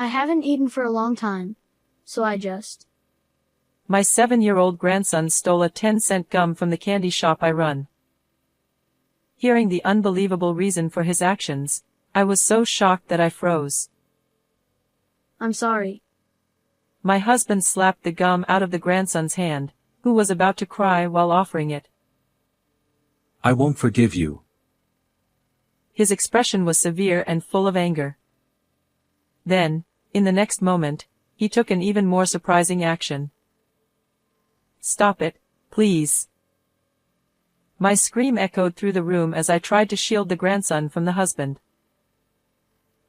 I haven't eaten for a long time, so I just... My 7-year-old grandson stole a 10-cent gum from the candy shop I run. Hearing the unbelievable reason for his actions, I was so shocked that I froze. I'm sorry. My husband slapped the gum out of the grandson's hand, who was about to cry while offering it. I won't forgive you. His expression was severe and full of anger. Then, in the next moment, he took an even more surprising action. Stop it, please. My scream echoed through the room as I tried to shield the grandson from the husband.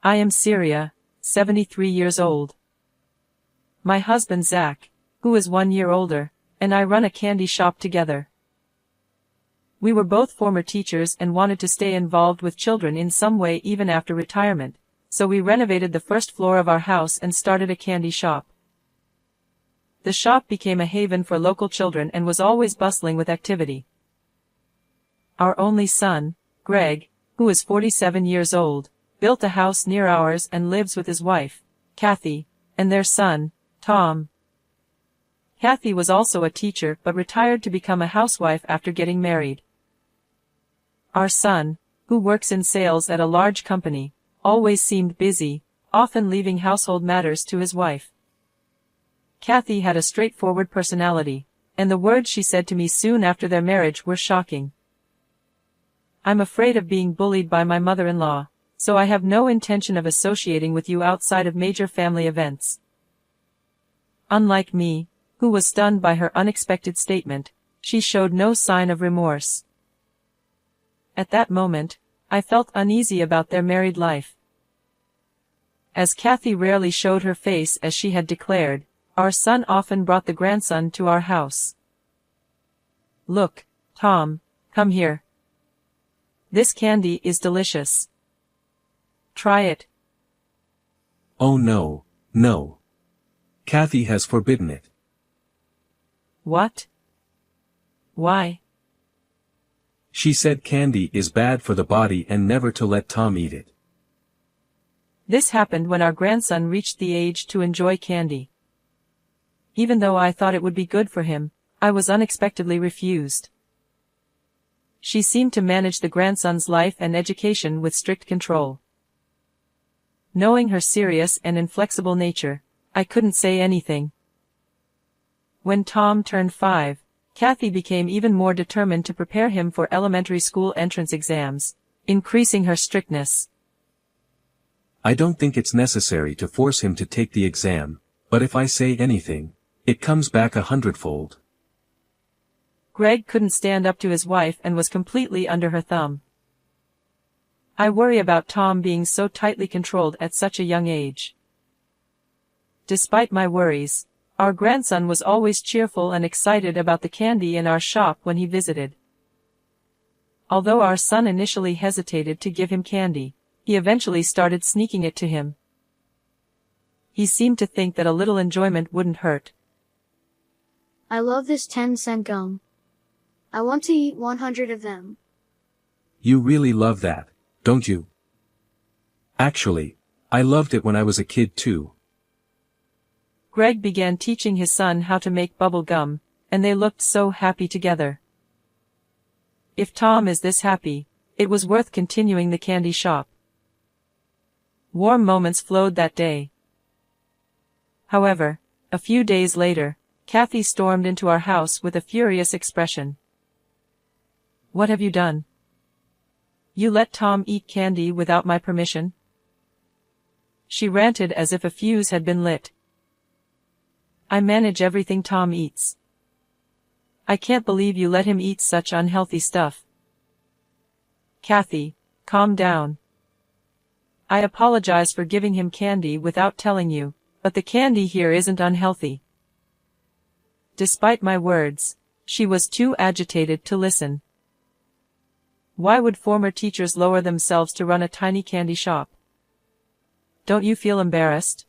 I am Syria, 73 years old. My husband Zach, who is 1 year older, and I run a candy shop together. We were both former teachers and wanted to stay involved with children in some way even after retirement, so we renovated the first floor of our house and started a candy shop. The shop became a haven for local children and was always bustling with activity. Our only son, Greg, who is 47 years old, built a house near ours and lives with his wife, Kathy, and their son, Tom. Kathy was also a teacher but retired to become a housewife after getting married. Our son, who works in sales at a large company, always seemed busy, often leaving household matters to his wife. Kathy had a straightforward personality, and the words she said to me soon after their marriage were shocking. I'm afraid of being bullied by my mother-in-law, so I have no intention of associating with you outside of major family events. Unlike me, who was stunned by her unexpected statement, she showed no sign of remorse. At that moment, I felt uneasy about their married life. As Kathy rarely showed her face as she had declared, our son often brought the grandson to our house. Look, Tom, come here. This candy is delicious. Try it. Oh no, no. Kathy has forbidden it. What? Why? She said candy is bad for the body and never to let Tom eat it. This happened when our grandson reached the age to enjoy candy. Even though I thought it would be good for him, I was unexpectedly refused. She seemed to manage the grandson's life and education with strict control. Knowing her serious and inflexible nature, I couldn't say anything. When Tom turned 5, Kathy became even more determined to prepare him for elementary school entrance exams, increasing her strictness. I don't think it's necessary to force him to take the exam, but if I say anything, it comes back 100-fold. Greg couldn't stand up to his wife and was completely under her thumb. I worry about Tom being so tightly controlled at such a young age. Despite my worries, our grandson was always cheerful and excited about the candy in our shop when he visited. Although our son initially hesitated to give him candy, he eventually started sneaking it to him. He seemed to think that a little enjoyment wouldn't hurt. I love this 10-cent gum. I want to eat 100 of them. You really love that, don't you? Actually, I loved it when I was a kid too. Greg began teaching his son how to make bubble gum, and they looked so happy together. If Tom is this happy, it was worth continuing the candy shop. Warm moments flowed that day. However, a few days later, Kathy stormed into our house with a furious expression. What have you done? You let Tom eat candy without my permission? She ranted as if a fuse had been lit. I manage everything Tom eats. I can't believe you let him eat such unhealthy stuff. Kathy, calm down. I apologize for giving him candy without telling you, but the candy here isn't unhealthy. Despite my words, she was too agitated to listen. Why would former teachers lower themselves to run a tiny candy shop? Don't you feel embarrassed?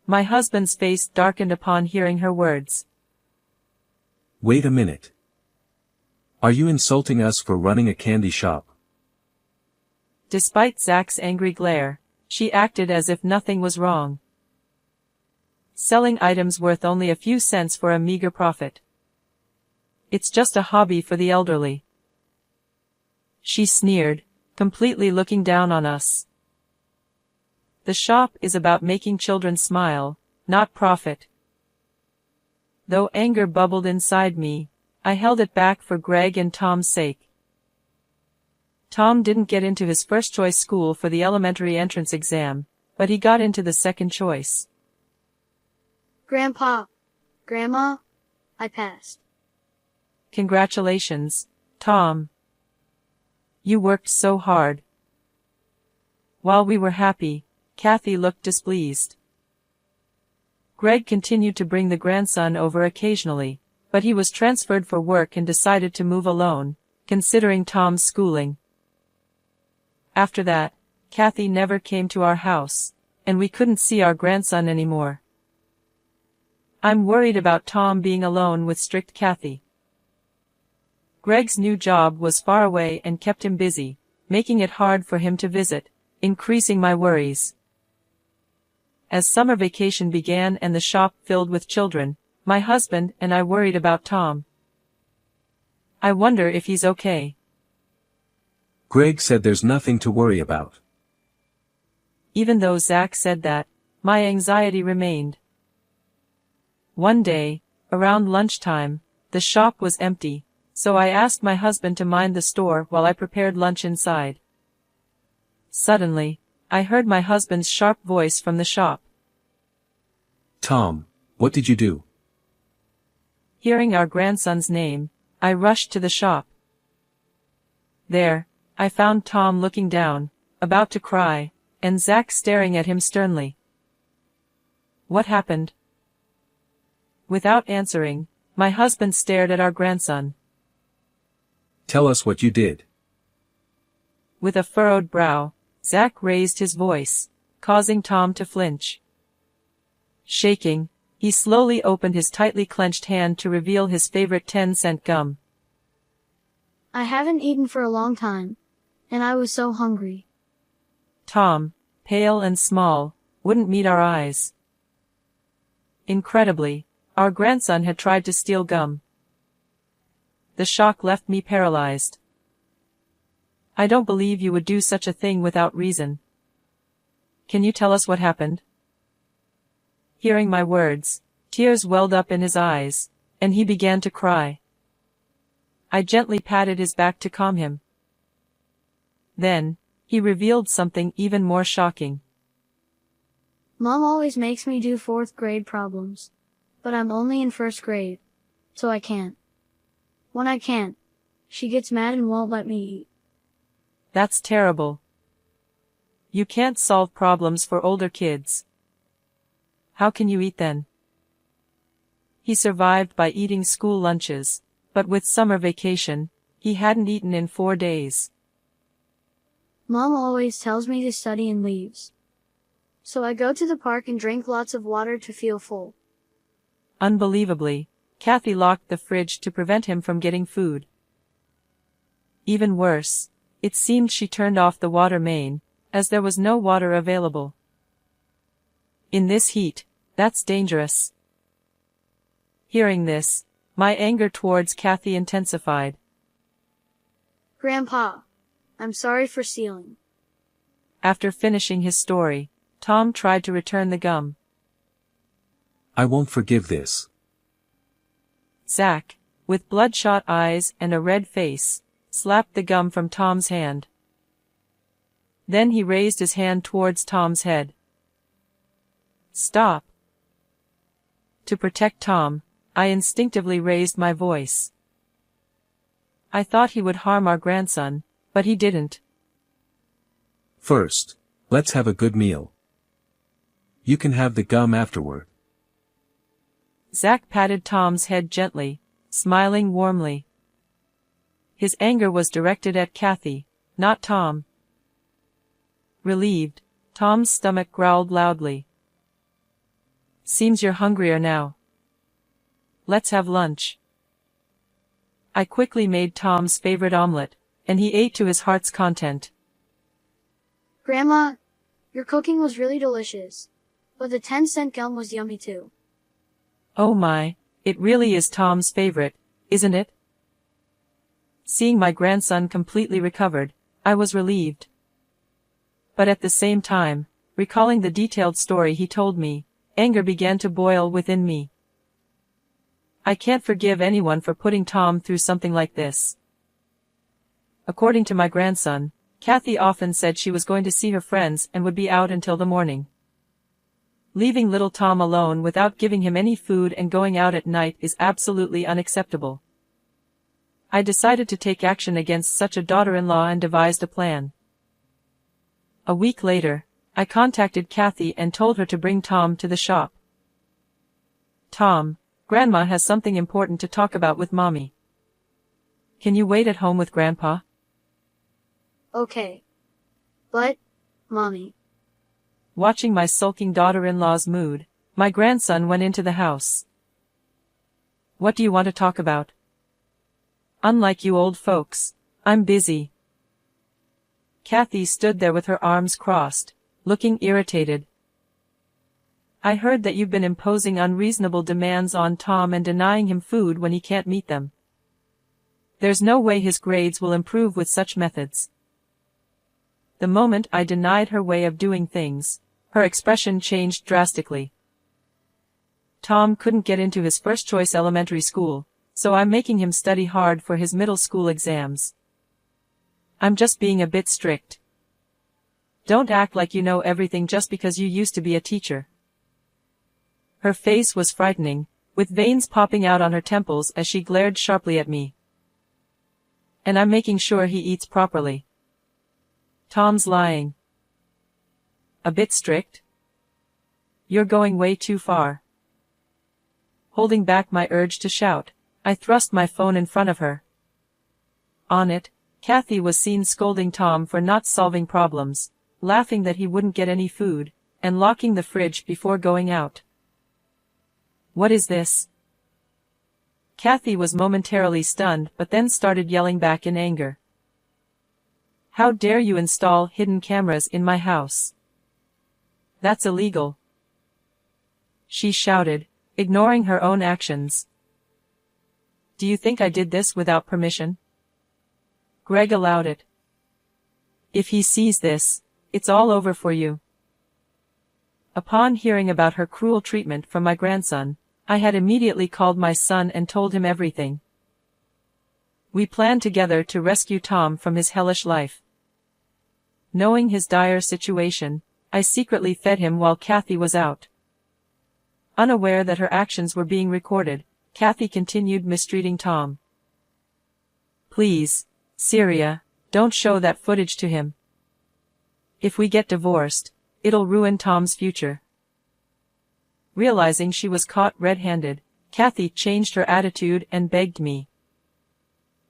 My husband's face darkened upon hearing her words. Wait a minute. Are you insulting us for running a candy shop? Despite Zach's angry glare, she acted as if nothing was wrong, selling items worth only a few cents for a meager profit. It's just a hobby for the elderly, she sneered, completely looking down on us. The shop is about making children smile, not profit. Though anger bubbled inside me, I held it back for Greg and Tom's sake. Tom didn't get into his first-choice school for the elementary entrance exam, but he got into the second choice. Grandpa, Grandma, I passed. Congratulations, Tom. You worked so hard. While we were happy, Kathy looked displeased. Greg continued to bring the grandson over occasionally, but he was transferred for work and decided to move alone, considering Tom's schooling. After that, Kathy never came to our house, and we couldn't see our grandson anymore. I'm worried about Tom being alone with strict Kathy. Greg's new job was far away and kept him busy, making it hard for him to visit, increasing my worries. As summer vacation began and the shop filled with children, my husband and I worried about Tom. I wonder if he's okay. Greg said there's nothing to worry about. Even though Zach said that, my anxiety remained. One day, around lunchtime, the shop was empty, so I asked my husband to mind the store while I prepared lunch inside. Suddenly, I heard my husband's sharp voice from the shop. Tom, what did you do? Hearing our grandson's name, I rushed to the shop. There, I found Tom looking down, about to cry, and Zach staring at him sternly. What happened? Without answering, my husband stared at our grandson. Tell us what you did. With a furrowed brow, Zach raised his voice, causing Tom to flinch. Shaking, he slowly opened his tightly clenched hand to reveal his favorite 10-cent gum. I haven't eaten for a long time, and I was so hungry. Tom, pale and small, wouldn't meet our eyes. Incredibly, our grandson had tried to steal gum. The shock left me paralyzed. I don't believe you would do such a thing without reason. Can you tell us what happened? Hearing my words, tears welled up in his eyes, and he began to cry. I gently patted his back to calm him. Then, he revealed something even more shocking. Mom always makes me do 4th grade problems, but I'm only in 1st grade, so I can't. When I can't, she gets mad and won't let me eat. That's terrible. You can't solve problems for older kids. How can you eat then? He survived by eating school lunches, but with summer vacation, he hadn't eaten in 4 days. Mom always tells me to study and leaves. So I go to the park and drink lots of water to feel full. Unbelievably, Kathy locked the fridge to prevent him from getting food. Even worse, it seemed she turned off the water main, as there was no water available. In this heat, that's dangerous. Hearing this, my anger towards Kathy intensified. Grandpa, I'm sorry for stealing. After finishing his story, Tom tried to return the gum. I won't forgive this. Zach, with bloodshot eyes and a red face, slapped the gum from Tom's hand. Then he raised his hand towards Tom's head. Stop. To protect Tom, I instinctively raised my voice. I thought he would harm our grandson, but he didn't. First, let's have a good meal. You can have the gum afterward. Zach patted Tom's head gently, smiling warmly. His anger was directed at Kathy, not Tom. Relieved, Tom's stomach growled loudly. Seems you're hungrier now. Let's have lunch. I quickly made Tom's favorite omelet, and he ate to his heart's content. Grandma, Your cooking was really delicious. But the 10-cent gum was yummy too. Oh my, it really is Tom's favorite, isn't it? Seeing my grandson completely recovered, I was relieved. But at the same time, recalling the detailed story he told me, anger began to boil within me. I can't forgive anyone for putting Tom through something like this. According to my grandson, Kathy often said she was going to see her friends and would be out until the morning. Leaving little Tom alone without giving him any food and going out at night is absolutely unacceptable. I decided to take action against such a daughter-in-law and devised a plan. A week later, I contacted Kathy and told her to bring Tom to the shop. Tom, Grandma has something important to talk about with Mommy. Can you wait at home with Grandpa? Okay. But, Mommy. Watching my sulking daughter-in-law's mood, my grandson went into the house. What do you want to talk about? Unlike you old folks, I'm busy. Kathy stood there with her arms crossed, looking irritated. I heard that you've been imposing unreasonable demands on Tom and denying him food when he can't meet them. There's no way his grades will improve with such methods. The moment I denied her way of doing things, her expression changed drastically. Tom couldn't get into his first-choice elementary school, so I'm making him study hard for his middle school exams. I'm just being a bit strict. Don't act like you know everything just because you used to be a teacher. Her face was frightening, with veins popping out on her temples as she glared sharply at me. And I'm making sure he eats properly. Tom's lying. A bit strict? You're going way too far. Holding back my urge to shout, I thrust my phone in front of her. On it, Kathy was seen scolding Tom for not solving problems, laughing that he wouldn't get any food, and locking the fridge before going out. What is this? Kathy was momentarily stunned but then started yelling back in anger. How dare you install hidden cameras in my house? That's illegal. She shouted, ignoring her own actions. Do you think I did this without permission? Greg allowed it. If he sees this, it's all over for you. Upon hearing about her cruel treatment from my grandson, I had immediately called my son and told him everything. We planned together to rescue Tom from his hellish life. Knowing his dire situation, I secretly fed him while Kathy was out. Unaware that her actions were being recorded, Kathy continued mistreating Tom. Please, Syria, don't show that footage to him. If we get divorced, it'll ruin Tom's future. Realizing she was caught red-handed, Kathy changed her attitude and begged me.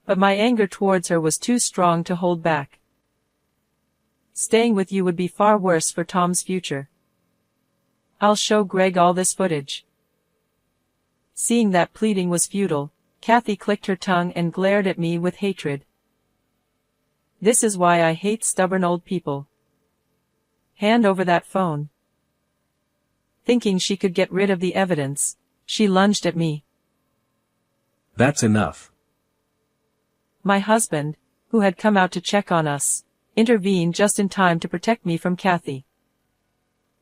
But my anger towards her was too strong to hold back. Staying with you would be far worse for Tom's future. I'll show Greg all this footage. Seeing that pleading was futile, Kathy clicked her tongue and glared at me with hatred. This is why I hate stubborn old people. Hand over that phone. Thinking she could get rid of the evidence, she lunged at me. That's enough. My husband, who had come out to check on us, intervened just in time to protect me from Kathy.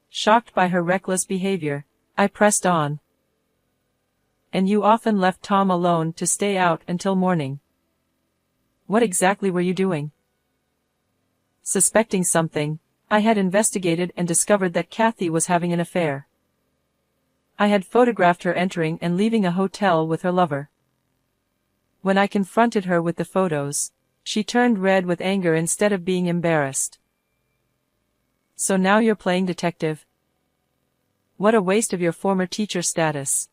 Shocked by her reckless behavior, I pressed on. And you often left Tom alone to stay out until morning. What exactly were you doing? Suspecting something, I had investigated and discovered that Kathy was having an affair. I had photographed her entering and leaving a hotel with her lover. When I confronted her with the photos, she turned red with anger instead of being embarrassed. So now you're playing detective? What a waste of your former teacher status.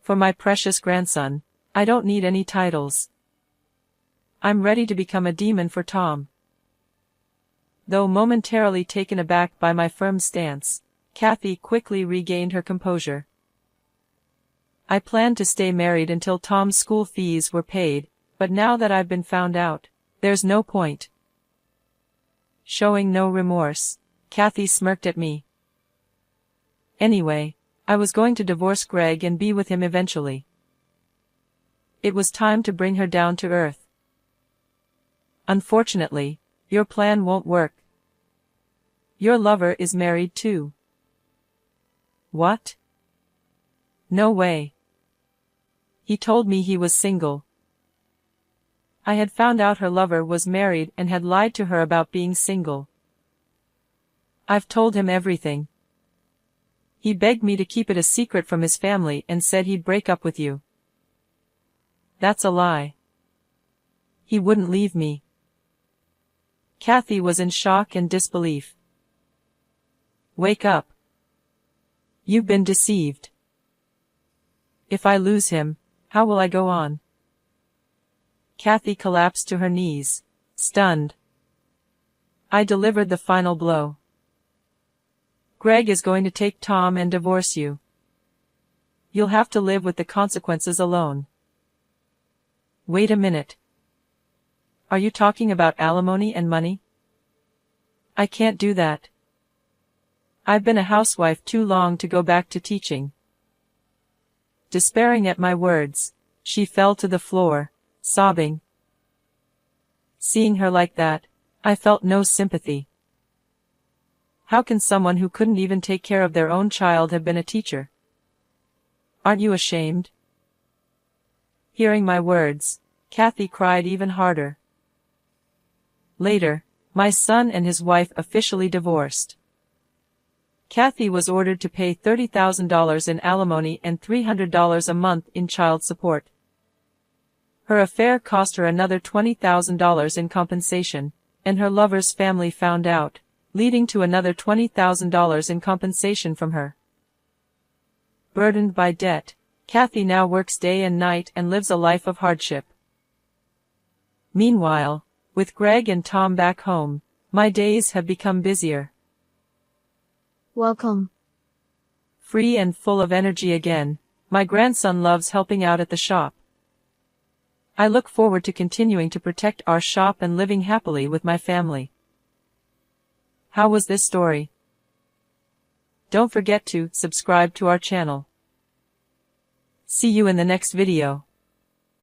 For my precious grandson, I don't need any titles. I'm ready to become a demon for Tom. Though momentarily taken aback by my firm stance, Kathy quickly regained her composure. I planned to stay married until Tom's school fees were paid, but now that I've been found out, there's no point. Showing no remorse, Kathy smirked at me. Anyway, I was going to divorce Greg and be with him eventually. It was time to bring her down to earth. Unfortunately, your plan won't work. Your lover is married too. What? No way. He told me he was single. I had found out her lover was married and had lied to her about being single. I've told him everything. He begged me to keep it a secret from his family and said he'd break up with you. That's a lie. He wouldn't leave me. Kathy was in shock and disbelief. Wake up. You've been deceived. If I lose him, how will I go on? Kathy collapsed to her knees, stunned. I delivered the final blow. Greg is going to take Tom and divorce you. You'll have to live with the consequences alone. Wait a minute. Are you talking about alimony and money? I can't do that. I've been a housewife too long to go back to teaching. Despairing at my words, she fell to the floor, sobbing. Seeing her like that, I felt no sympathy. How can someone who couldn't even take care of their own child have been a teacher? Aren't you ashamed? Hearing my words, Kathy cried even harder. Later, my son and his wife officially divorced. Kathy was ordered to pay $30,000 in alimony and $300 a month in child support. Her affair cost her another $20,000 in compensation, and her lover's family found out, leading to another $20,000 in compensation from her. Burdened by debt, Kathy now works day and night and lives a life of hardship. Meanwhile, with Greg and Tom back home, my days have become busier. Welcome. Free and full of energy again, my grandson loves helping out at the shop. I look forward to continuing to protect our shop and living happily with my family. How was this story? Don't forget to subscribe to our channel. See you in the next video.